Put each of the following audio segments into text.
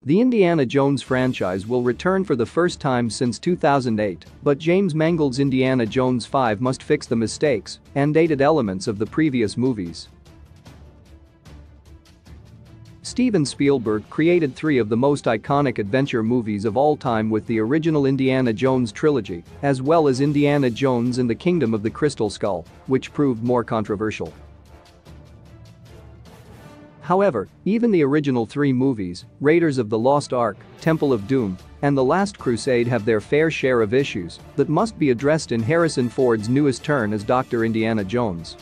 The Indiana Jones franchise will return for the first time since 2008, but James Mangold's Indiana Jones 5 must fix the mistakes and dated elements of the previous movies. Steven Spielberg created three of the most iconic adventure movies of all time with the original Indiana Jones trilogy, as well as Indiana Jones and the Kingdom of the Crystal Skull, which proved more controversial. However, even the original three movies, Raiders of the Lost Ark, Temple of Doom, and The Last Crusade have their fair share of issues that must be addressed in Harrison Ford's newest turn as Dr. Indiana Jones.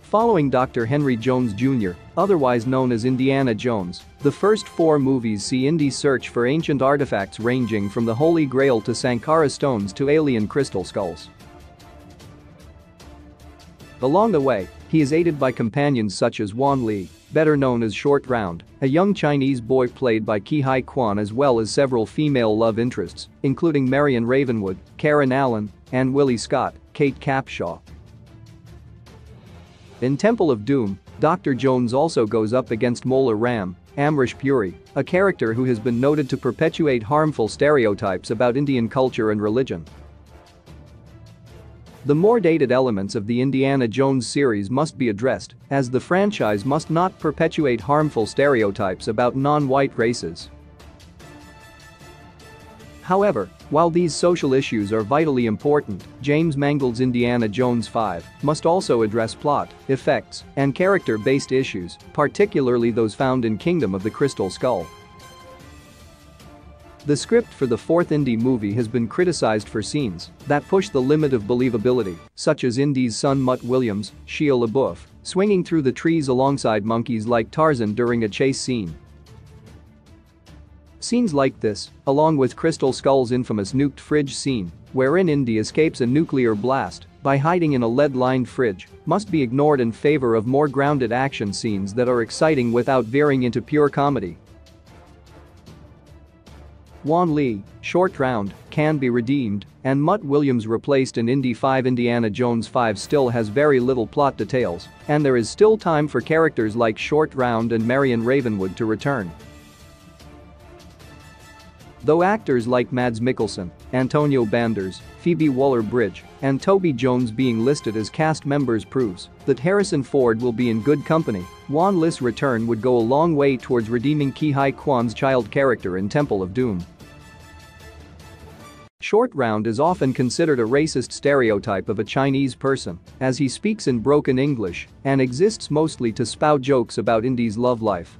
Following Dr. Henry Jones Jr., otherwise known as Indiana Jones, the first four movies see Indy's search for ancient artifacts ranging from the Holy Grail to Sankara stones to alien crystal skulls. Along the way, he is aided by companions such as Wan Li, better known as Short Round, a young Chinese boy played by Ke Huy Quan, as well as several female love interests, including Marion Ravenwood, Karen Allen, and Willie Scott, Kate Capshaw. In Temple of Doom, Dr. Jones also goes up against Mola Ram, Amrish Puri, a character who has been noted to perpetuate harmful stereotypes about Indian culture and religion. The more dated elements of the Indiana Jones series must be addressed, as the franchise must not perpetuate harmful stereotypes about non-white races. However, while these social issues are vitally important, James Mangold's Indiana Jones 5 must also address plot, effects, and character-based issues, particularly those found in Kingdom of the Crystal Skull. The script for the fourth Indy movie has been criticized for scenes that push the limit of believability, such as Indy's son Mutt Williams, Shia LaBeouf, swinging through the trees alongside monkeys like Tarzan during a chase scene. Scenes like this, along with Crystal Skull's infamous nuked fridge scene, wherein Indy escapes a nuclear blast by hiding in a lead-lined fridge, must be ignored in favor of more grounded action scenes that are exciting without veering into pure comedy. Wan Li, Short Round, can be redeemed, and Mutt Williams replaced in Indy 5. Indiana Jones 5 still has very little plot details, and there is still time for characters like Short Round and Marion Ravenwood to return. Though actors like Mads Mikkelsen, Antonio Banderas, Phoebe Waller-Bridge, and Toby Jones being listed as cast members proves that Harrison Ford will be in good company, Wan Li's return would go a long way towards redeeming Ke Huy Quan's child character in Temple of Doom. Short Round is often considered a racist stereotype of a Chinese person, as he speaks in broken English and exists mostly to spout jokes about Indy's love life.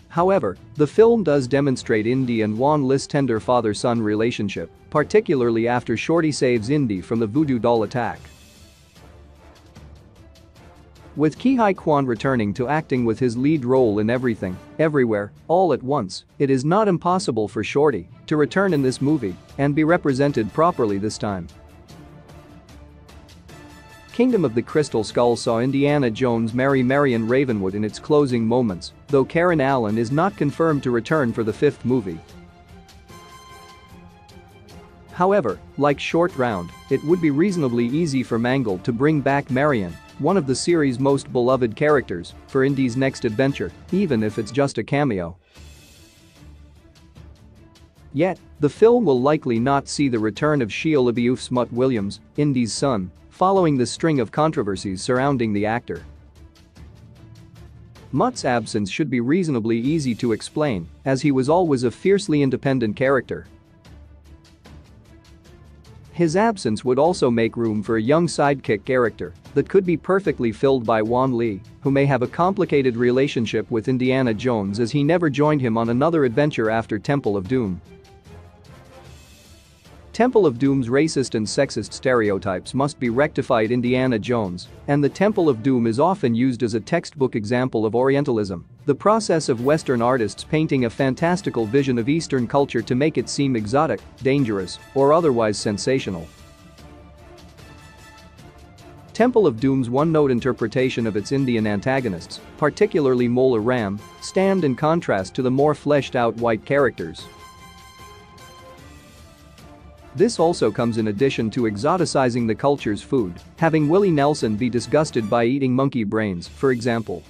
However, the film does demonstrate Indy and Wan Li's tender father-son relationship, particularly after Shorty saves Indy from the voodoo doll attack. With Ke Huy Quan returning to acting with his lead role in Everything, Everywhere, All at Once, it is not impossible for Shorty to return in this movie and be represented properly this time. Kingdom of the Crystal Skull saw Indiana Jones marry Marion Ravenwood in its closing moments, though Karen Allen is not confirmed to return for the fifth movie. However, like Short Round, it would be reasonably easy for Mangold to bring back Marion, one of the series' most beloved characters, for Indy's next adventure, even if it's just a cameo. Yet, the film will likely not see the return of Shia LaBeouf's Mutt Williams, Indy's son, following the string of controversies surrounding the actor. Mutt's absence should be reasonably easy to explain, as he was always a fiercely independent character. His absence would also make room for a young sidekick character that could be perfectly filled by Wan Li, who may have a complicated relationship with Indiana Jones as he never joined him on another adventure after Temple of Doom. Temple of Doom's racist and sexist stereotypes must be rectified. Indiana Jones and the Temple of Doom is often used as a textbook example of Orientalism, the process of Western artists painting a fantastical vision of Eastern culture to make it seem exotic, dangerous, or otherwise sensational. Temple of Doom's one-note interpretation of its Indian antagonists, particularly Mola Ram, stand in contrast to the more fleshed-out white characters. This also comes in addition to exoticizing the culture's food, having Willie Nelson be disgusted by eating monkey brains, for example.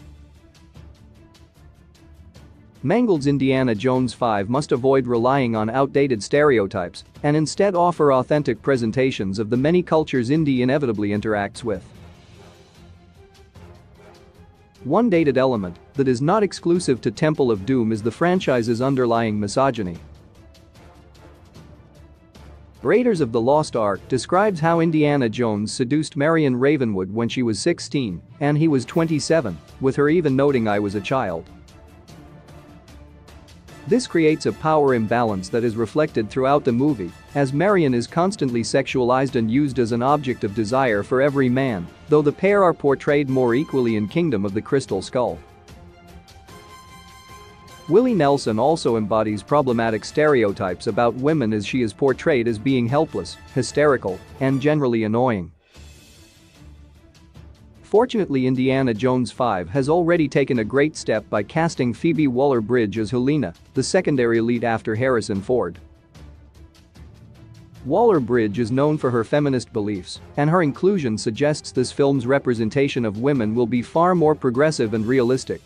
Mangold's Indiana Jones 5 must avoid relying on outdated stereotypes and instead offer authentic presentations of the many cultures Indy inevitably interacts with. One dated element that is not exclusive to Temple of Doom is the franchise's underlying misogyny. Raiders of the Lost Ark describes how Indiana Jones seduced Marion Ravenwood when she was 16 and he was 27, with her even noting "I was a child." This creates a power imbalance that is reflected throughout the movie, as Marion is constantly sexualized and used as an object of desire for every man, though the pair are portrayed more equally in Kingdom of the Crystal Skull. Willie Nelson also embodies problematic stereotypes about women, as she is portrayed as being helpless, hysterical, and generally annoying. Fortunately, Indiana Jones 5 has already taken a great step by casting Phoebe Waller-Bridge as Helena, the secondary lead after Harrison Ford. Waller-Bridge is known for her feminist beliefs, and her inclusion suggests this film's representation of women will be far more progressive and realistic.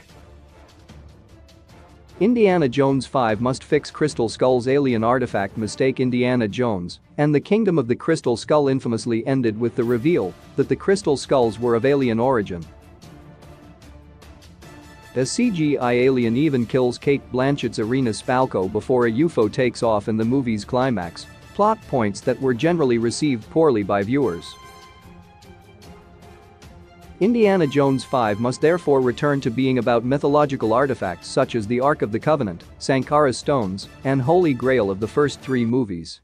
Indiana Jones 5 must fix Crystal Skull's alien artifact mistake. Indiana Jones and the Kingdom of the Crystal Skull infamously ended with the reveal that the Crystal Skulls were of alien origin. A CGI alien even kills Cate Blanchett's Irina Spalko before a UFO takes off in the movie's climax, plot points that were generally received poorly by viewers. Indiana Jones 5 must therefore return to being about mythological artifacts such as the Ark of the Covenant, Sankara stones, and Holy Grail of the first three movies.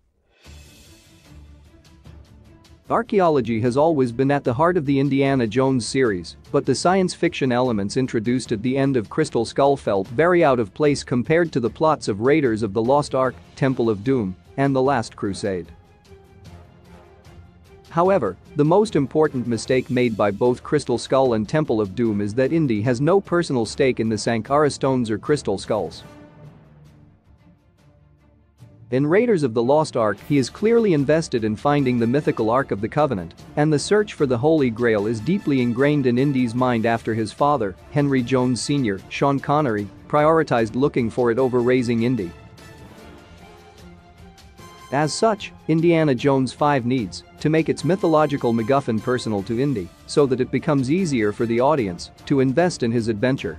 Archaeology has always been at the heart of the Indiana Jones series, but the science fiction elements introduced at the end of Crystal Skull felt very out of place compared to the plots of Raiders of the Lost Ark, Temple of Doom, and The Last Crusade. However, the most important mistake made by both Crystal Skull and Temple of Doom is that Indy has no personal stake in the Sankara stones or Crystal Skulls. In Raiders of the Lost Ark, he is clearly invested in finding the mythical Ark of the Covenant, and the search for the Holy Grail is deeply ingrained in Indy's mind after his father, Henry Jones Sr., Sean Connery, prioritized looking for it over raising Indy. As such, Indiana Jones 5 needs to make its mythological MacGuffin personal to Indy so that it becomes easier for the audience to invest in his adventure.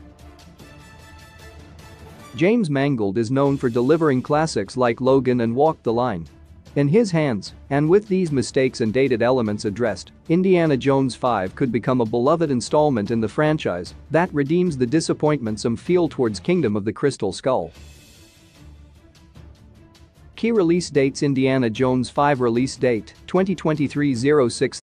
James Mangold is known for delivering classics like Logan and Walk the Line. In his hands, and with these mistakes and dated elements addressed, Indiana Jones 5 could become a beloved installment in the franchise that redeems the disappointment some feel towards Kingdom of the Crystal Skull. Key release dates: Indiana Jones 5 release date 2023 06